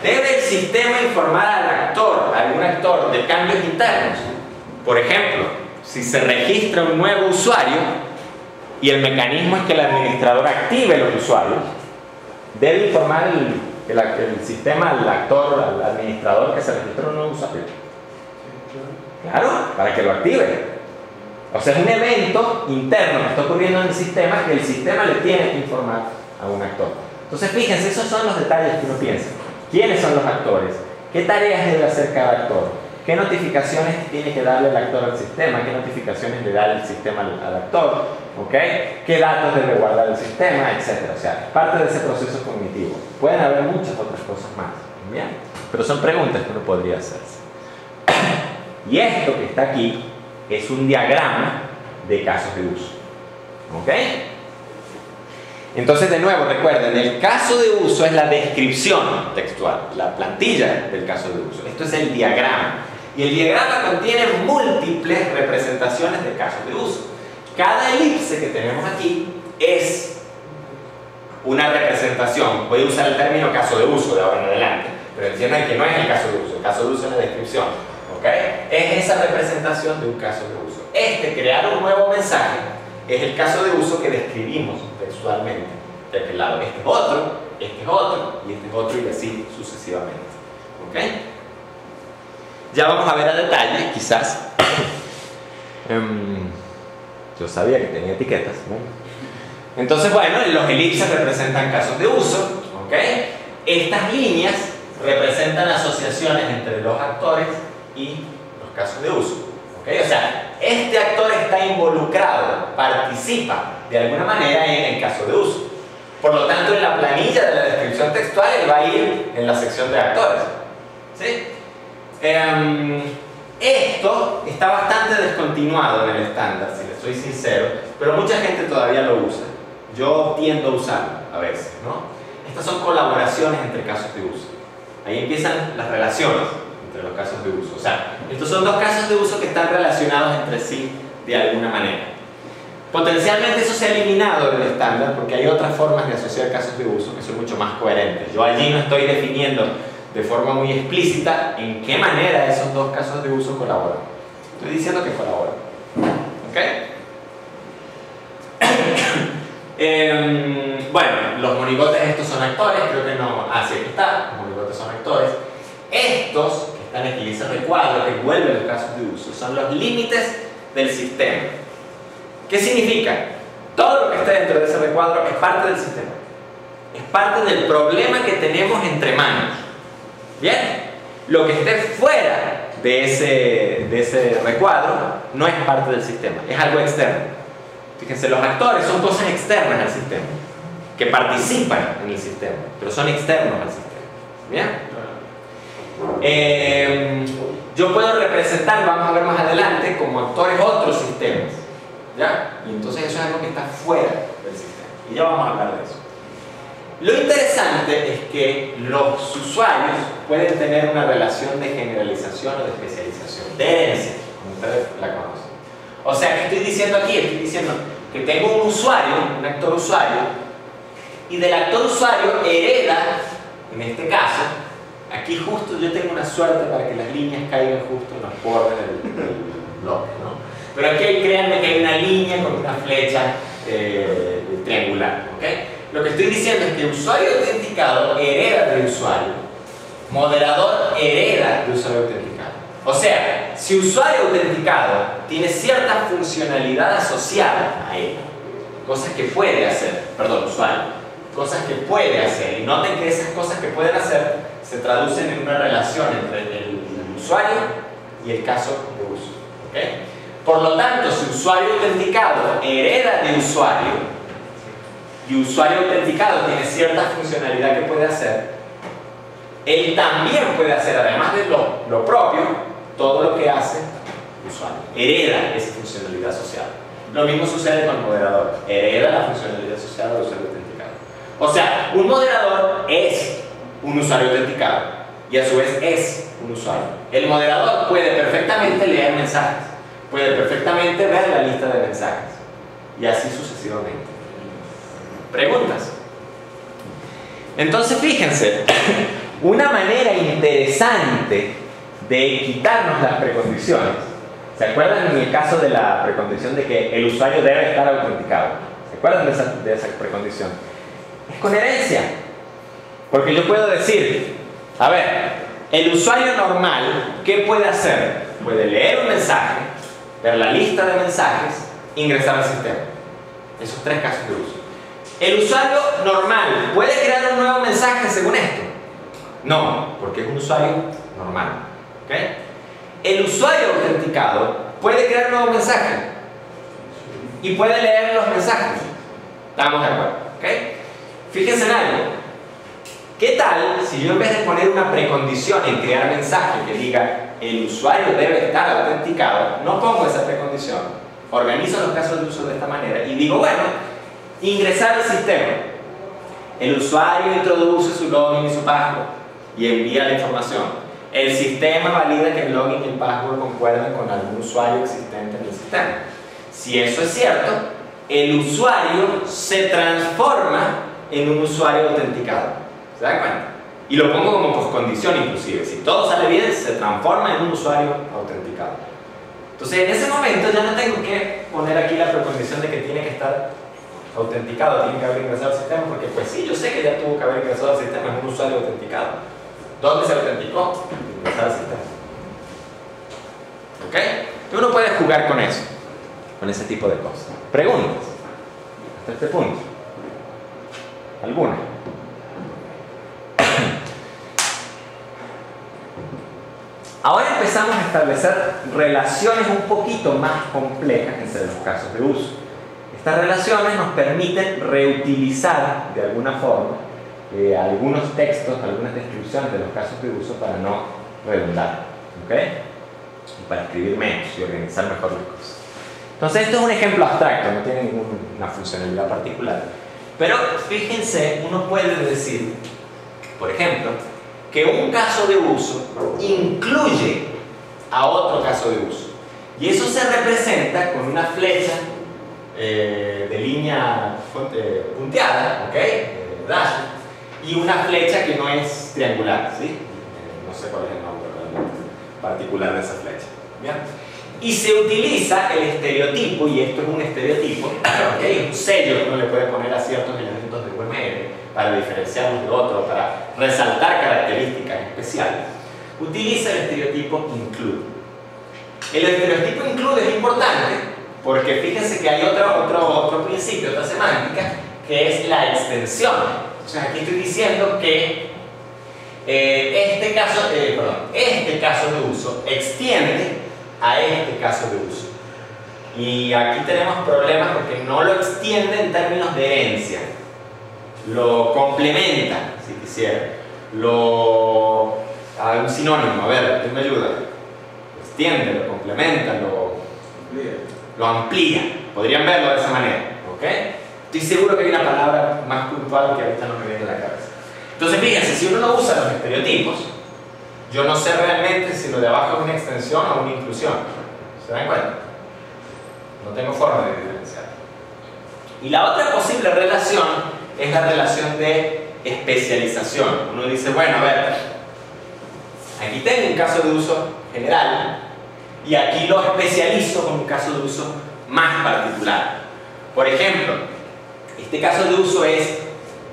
¿Debe el sistema informar al actor, a algún actor, de cambios internos? Por ejemplo, si se registra un nuevo usuario y el mecanismo es que el administrador active los usuarios, ¿debe informar el sistema al actor, al administrador que se registró un nuevo usuario? Claro, para que lo active. O sea, es un evento interno que está ocurriendo en el sistema que el sistema le tiene que informar a un actor. Entonces, fíjense, esos son los detalles que uno piensa. ¿Quiénes son los actores? ¿Qué tareas debe hacer cada actor? ¿Qué notificaciones tiene que darle el actor al sistema? ¿Qué notificaciones le da el sistema al actor? ¿Okay? ¿Qué datos debe guardar el sistema? Etcétera. O sea, es parte de ese proceso cognitivo. Pueden haber muchas otras cosas más. ¿Bien? Pero son preguntas que uno podría hacerse. Y esto que está aquí es un diagrama de casos de uso. ¿Ok? Entonces, de nuevo, recuerden, el caso de uso es la descripción textual, la plantilla del caso de uso. Esto es el diagrama. Y el diagrama contiene múltiples representaciones de casos de uso. Cada elipse que tenemos aquí es una representación. Voy a usar el término caso de uso de ahora en adelante, pero entiendan que no es el caso de uso. El caso de uso es la descripción. ¿Okay? Es esa representación de un caso de uso. Crear un nuevo mensaje, es el caso de uso que describimos textualmente. De aquel lado, este es otro, este es otro, y este es otro, y así sucesivamente. ¿Ok? Ya vamos a ver a detalle, quizás. Yo sabía que tenía etiquetas, ¿no? Entonces, bueno, los elipses representan casos de uso. ¿Ok? Estas líneas representan asociaciones entre los actores y los casos de uso. ¿Okay? O sea, este actor está involucrado, participa de alguna manera en el caso de uso. Por lo tanto, en la planilla de la descripción textual él va a ir en la sección de actores. ¿Sí? Esto está bastante descontinuado en el estándar, si les soy sincero, pero mucha gente todavía lo usa. Yo tiendo a usarlo a veces, ¿no? Estas son colaboraciones entre casos de uso. Ahí empiezan las relaciones entre los casos de uso. O sea, estos son dos casos de uso que están relacionados entre sí de alguna manera. Potencialmente eso se ha eliminado del estándar porque hay otras formas de asociar casos de uso que son mucho más coherentes. Yo allí no estoy definiendo de forma muy explícita en qué manera esos dos casos de uso colaboran. Estoy diciendo que colaboran. ¿Ok? Bueno, los monigotes estos son actores, creo que no... Ah, sí, aquí está, los monigotes son actores. Estos que están aquí, ese recuadro que envuelve los casos de uso, son los límites del sistema. ¿Qué significa? Todo lo que está dentro de ese recuadro es parte del sistema. Es parte del problema que tenemos entre manos. ¿Bien? Lo que esté fuera de ese recuadro no es parte del sistema, es algo externo. Fíjense, los actores son cosas externas al sistema, que participan en el sistema, pero son externos al sistema. ¿Bien? Yo puedo representar, vamos a ver más adelante, como actores otros sistemas. ¿Ya? Y entonces eso es algo que está fuera del sistema. Y ya vamos a hablar de eso. Lo interesante es que los usuarios pueden tener una relación de generalización o de especialización, de herencia, como ustedes la conocen. O sea, ¿qué estoy diciendo aquí? Estoy diciendo que tengo un usuario, un actor usuario, y del actor usuario hereda, en este caso, aquí justo yo tengo una suerte para que las líneas caigan justo en los bordes del bloque, ¿no? Pero aquí créanme que hay una línea con una flecha triangular, ¿ok? Lo que estoy diciendo es que usuario autenticado hereda de usuario, moderador hereda de usuario autenticado. O sea, si usuario autenticado tiene cierta funcionalidad asociada a él, cosas que puede hacer, perdón, usuario, cosas que puede hacer, y noten que esas cosas que pueden hacer se traducen en una relación entre el usuario y el caso de uso, ¿ok? Por lo tanto, si usuario autenticado hereda de usuario y usuario autenticado tiene cierta funcionalidad que puede hacer, él también puede hacer, además de lo propio, todo lo que hace el usuario. Hereda esa funcionalidad asociada. Lo mismo sucede con el moderador. Hereda la funcionalidad asociada al usuario autenticado. O sea, un moderador es un usuario autenticado y a su vez es un usuario. El moderador puede perfectamente leer mensajes, puede perfectamente ver la lista de mensajes y así sucesivamente. ¿Preguntas? Entonces fíjense, Una manera interesante de quitarnos las precondiciones, ¿se acuerdan en el caso de la precondición de que el usuario debe estar autenticado? ¿Se acuerdan de esa precondición? Es con herencia. Porque yo puedo decir, a ver, el usuario normal, ¿qué puede hacer? Puede leer un mensaje, ver la lista de mensajes, ingresar al sistema. Esos tres casos de uso. ¿El usuario normal puede crear un nuevo mensaje según esto? No, porque es un usuario normal. ¿Okay? El usuario autenticado puede crear un nuevo mensaje y puede leer los mensajes. ¿Estamos de acuerdo? ¿Okay? Fíjense en algo. ¿Qué tal si yo en vez de poner una precondición en crear mensaje que diga el usuario debe estar autenticado, no pongo esa precondición, organizo los casos de uso de esta manera y digo, bueno, ingresar al sistema. El usuario introduce su login y su password y envía la información. El sistema valida que el login y el password concuerden con algún usuario existente en el sistema. Si eso es cierto, el usuario se transforma en un usuario autenticado. ¿Se dan cuenta? Y lo pongo como poscondición inclusive. Si todo sale bien, se transforma en un usuario autenticado. Entonces, en ese momento ya no tengo que poner aquí la precondición de que tiene que estar autenticado, tiene que haber ingresado al sistema, porque pues sí, yo sé que ya tuvo que haber ingresado al sistema, es un usuario autenticado. ¿Dónde se autenticó? Ingresar al sistema. ¿Ok? Uno puede jugar con eso, con ese tipo de cosas. Preguntas hasta este punto. ¿Alguna? Ahora empezamos a establecer relaciones un poquito más complejas entre los casos de uso. Estas relaciones nos permiten reutilizar de alguna forma algunos textos, algunas descripciones de los casos de uso para no redundar, ¿ok? Y para escribir menos y organizar mejor las cosas. Entonces esto es un ejemplo abstracto, no tiene ninguna funcionalidad particular. Pero fíjense, uno puede decir, por ejemplo, que un caso de uso incluye a otro caso de uso. Y eso se representa con una flecha de línea punteada, ¿ok? Dash, y una flecha que no es triangular, ¿sí? No sé cuál es el nombre realmente particular de esa flecha. ¿Bien? Y se utiliza el estereotipo, y esto es un estereotipo, ¿okay? Un sello que uno le puede poner a ciertos elementos de UML para diferenciarlos de otros, para resaltar características especiales. Utiliza el estereotipo include. El estereotipo include es importante porque fíjense que hay otro principio, otra semántica, que es la extensión. O sea, aquí estoy diciendo que este caso de uso extiende a este caso de uso. Y aquí tenemos problemas porque no lo extiende en términos de herencia. Lo complementa, si quisiera. Un sinónimo, a ver, ¿quién me ayuda? Lo extiende, lo complementa, lo amplía. Podrían verlo de esa manera, ¿ok? Estoy seguro que hay una palabra más puntual que ahorita no me viene a la cabeza. Entonces, fíjense, si uno no usa los estereotipos, yo no sé realmente si lo de abajo es una extensión o una inclusión. ¿Se dan cuenta? No tengo forma de diferenciar. Y la otra posible relación es la relación de especialización. Uno dice, bueno, a ver, aquí tengo un caso de uso general y aquí lo especializo con un caso de uso más particular. Por ejemplo, este caso de uso es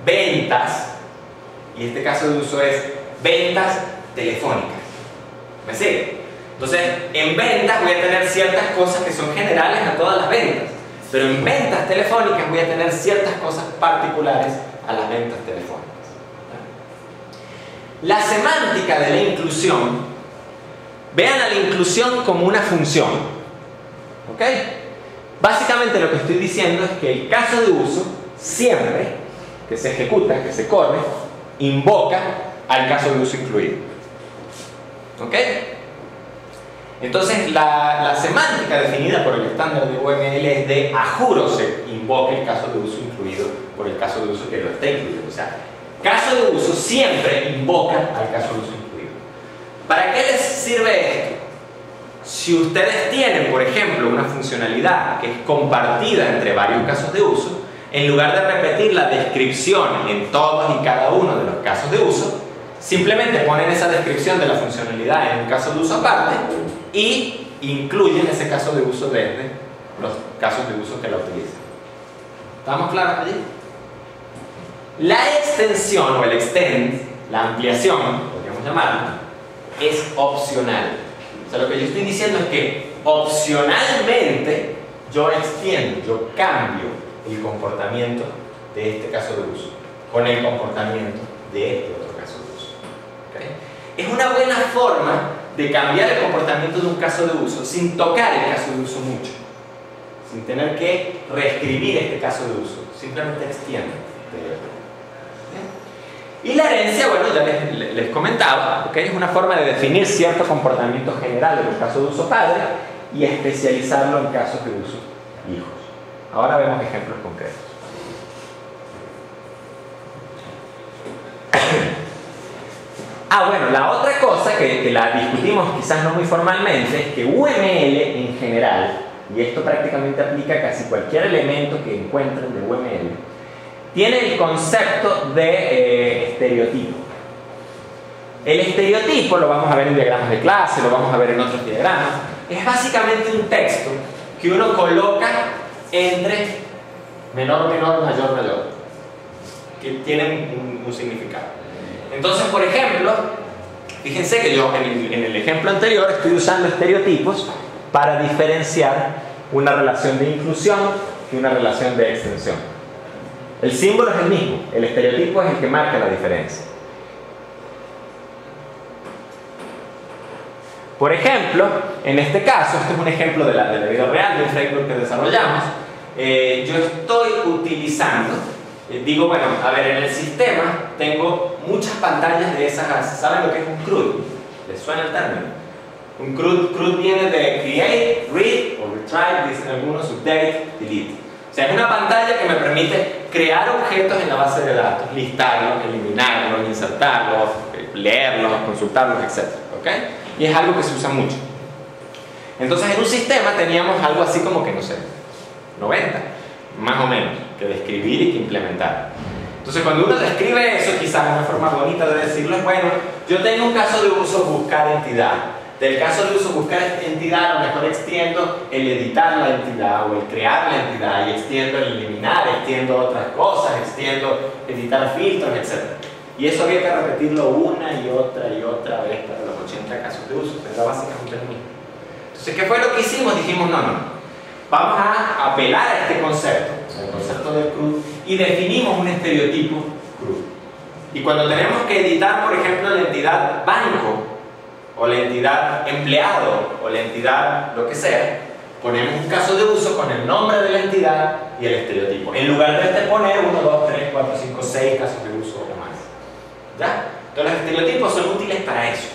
ventas y este caso de uso es ventas telefónicas. ¿Me sigue? Entonces, en ventas voy a tener ciertas cosas que son generales a todas las ventas, pero en ventas telefónicas voy a tener ciertas cosas particulares a las ventas telefónicas. La semántica de la inclusión, vean a la inclusión como una función, ¿ok? Básicamente lo que estoy diciendo es que el caso de uso siempre que se ejecuta, que se corre, invoca al caso de uso incluido. ¿Ok? Entonces la semántica definida por el estándar de UML es de a juro se invoca el caso de uso incluido por el caso de uso que lo está incluido. O sea, caso de uso siempre invoca al caso de uso incluido. ¿Para qué les sirve esto? Si ustedes tienen, por ejemplo, una funcionalidad que es compartida entre varios casos de uso, en lugar de repetir la descripción en todos y cada uno de los casos de uso, simplemente ponen esa descripción de la funcionalidad en un caso de uso aparte y incluyen ese caso de uso desde los casos de uso que la utilizan. ¿Estamos claros allí? La extensión o el extend, la ampliación, podríamos llamarlo, es opcional. O sea, lo que yo estoy diciendo es que opcionalmente yo extiendo, yo cambio el comportamiento de este caso de uso con el comportamiento de este otro caso de uso. ¿Okay? Es una buena forma de cambiar el comportamiento de un caso de uso sin tocar el caso de uso mucho, sin tener que reescribir este caso de uso, simplemente extiendo. Y la herencia, bueno, ya les comentaba, ¿okay? Es una forma de definir cierto comportamiento general en el caso de uso padre y especializarlo en casos de uso hijos. Ahora vemos ejemplos concretos. Bueno, la otra cosa que la discutimos quizás no muy formalmente es que UML en general, y esto prácticamente aplica a casi cualquier elemento que encuentren de UML, tiene el concepto de estereotipo. El estereotipo, lo vamos a ver en diagramas de clase, lo vamos a ver en otros diagramas, es básicamente un texto que uno coloca entre menor, menor, mayor, mayor, que tienen un significado. Entonces, por ejemplo, fíjense que yo en el ejemplo anterior estoy usando estereotipos para diferenciar una relación de inclusión y una relación de extensión. El símbolo es el mismo, el estereotipo es el que marca la diferencia. Por ejemplo, en este caso, este es un ejemplo de la vida real, de un framework que desarrollamos. Yo estoy utilizando, digo, bueno, a ver, en el sistema tengo muchas pantallas de esas. ¿Saben lo que es un CRUD? ¿Les suena el término? Un CRUD viene de create, read o retrieve, dicen algunos, update, delete. O sea, es una pantalla que me permite crear objetos en la base de datos, listarlos, eliminarlos, insertarlos, leerlos, consultarlos, etc. ¿Okay? Y es algo que se usa mucho. Entonces, en un sistema teníamos algo así como que, no sé, 90, más o menos, que describir y que implementar. Entonces, cuando uno describe eso, quizás una forma bonita de decirlo es, bueno, yo tengo un caso de uso buscar entidad. Del caso de uso buscar entidad, a lo mejor extiendo el editar la entidad o el crear la entidad, y extiendo el eliminar, extiendo otras cosas, extiendo editar filtros, etc. Y eso había que repetirlo una y otra vez para los 80 casos de uso, era básicamente lo mismo. Entonces, ¿qué fue lo que hicimos? Dijimos, no, vamos a apelar a este concepto, el concepto del CRUD, y definimos un estereotipo CRUD. Y cuando tenemos que editar, por ejemplo, la entidad banco, o la entidad empleado, o la entidad lo que sea, ponemos un caso de uso con el nombre de la entidad y el estereotipo, en lugar de poner 1, 2, 3, 4, 5, 6 casos de uso o más. ¿Ya? Entonces los estereotipos son útiles para eso.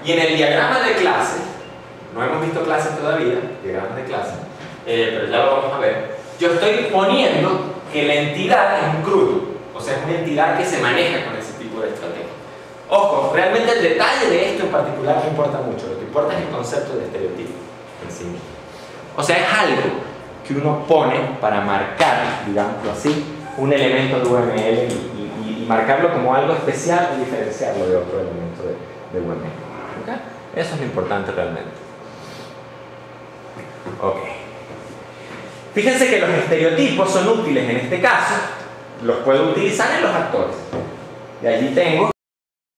Y en el diagrama de clase, no hemos visto clases todavía, diagramas de clase, pero ya lo vamos a ver. Yo estoy poniendo que la entidad es un CRUD, o sea, es una entidad que se maneja con ese tipo de estrategia. Ojo, realmente el detalle de esto en particular no importa mucho, lo que importa es el concepto de estereotipo en sí mismo. O sea, es algo que uno pone para marcar, digámoslo así, un elemento de UML y marcarlo como algo especial y diferenciarlo de otro elemento de UML. ¿Okay? Eso es lo importante realmente. Ok. Fíjense que los estereotipos son útiles en este caso, los puedo utilizar en los actores. Y allí tengo